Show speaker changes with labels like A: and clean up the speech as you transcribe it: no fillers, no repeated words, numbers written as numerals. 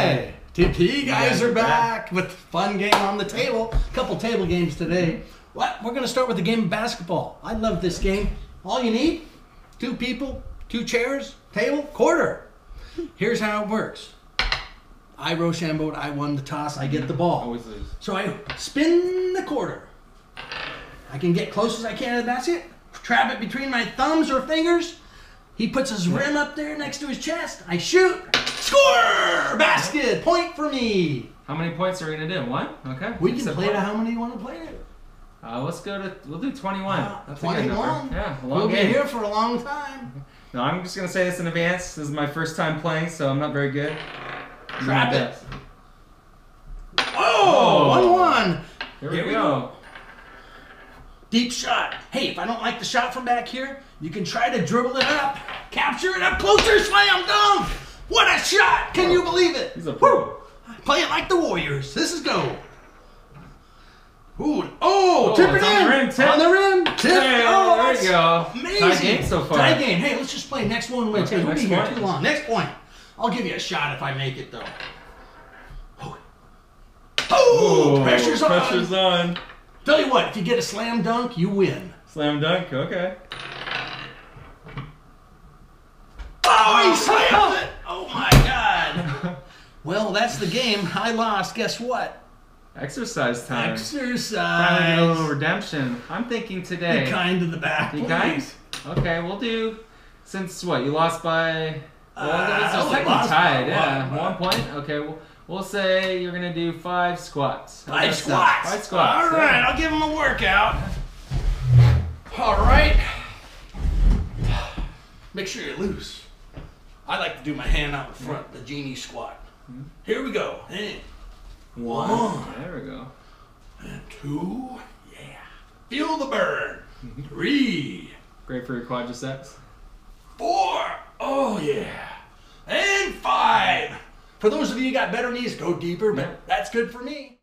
A: Hi! TP guys are back with fun game on the table. A couple table games today. What? We're going to start with a game of basketball. I love this game. All you need, 2 people, 2 chairs, table, quarter. Here's how it works. I Rochambeau, I won the toss, I get the ball.
B: Always lose.
A: So I spin the quarter. I can get close as I can to the basket, trap it between my thumbs or fingers. He puts his rim up there next to his chest. I shoot. Score! Basket! Point for me.
B: How many points are we going to do? 1? Okay.
A: We can play to how many you want to play to.
B: Let's go to, we'll do 21. That's
A: 21?
B: A good number. Yeah, a long
A: We'll
B: game.
A: be here for a long time.
B: No, I'm just going to say this in advance. This is my first time playing, so I'm not very good.
A: Trap it. Oh, 1-1.
B: Here we go.
A: Deep shot. Hey, if I don't like the shot from back here, you can try to dribble it up, capture it up closer, slam dunk. What a shot! Can you believe it?
B: He's a pro.
A: Woo. Play it like the Warriors. This is go. Ooh. Oh, tip it
B: on
A: in.
B: The rim, tip.
A: On the rim. Tip.
B: Hey,
A: oh,
B: there you go.
A: Amazing.
B: Tie game so far.
A: Tie game. Hey, let's just play next one wins.
B: Okay,
A: Hey, we'll be
B: next
A: here
B: point.
A: too long. Next point. I'll give you a shot if I make it, though. Oh,
B: Ooh,
A: pressure's on.
B: Pressure's on.
A: Tell you what, if you get a slam dunk, you win.
B: Slam dunk, okay.
A: Oh, he slammed it! Oh my God! Well, that's the game. I lost. Guess what?
B: Exercise time.
A: Exercise.
B: Finally get a little redemption. I'm thinking today.
A: Be kind to the back,
B: Be
A: please.
B: kind? Okay, we'll do. Since what? You lost by. Well,
A: I
B: it was
A: only
B: technically
A: lost by
B: tied.
A: one,
B: Yeah,
A: but-
B: 1 point. Okay, we'll say you're gonna do 5 squats. How
A: 5
B: about
A: squats.
B: that? 5 squats.
A: All right, I'll give him a workout. All right. Make sure you're loose. I like to do my hand out in front, the genie squat. Here we go. And 1.
B: There we go.
A: And 2. Yeah. Feel the burn. 3.
B: Great for your quadriceps.
A: 4. Oh, yeah. And 5. For those of you who got better knees, go deeper, but
B: Yeah.
A: that's good for me.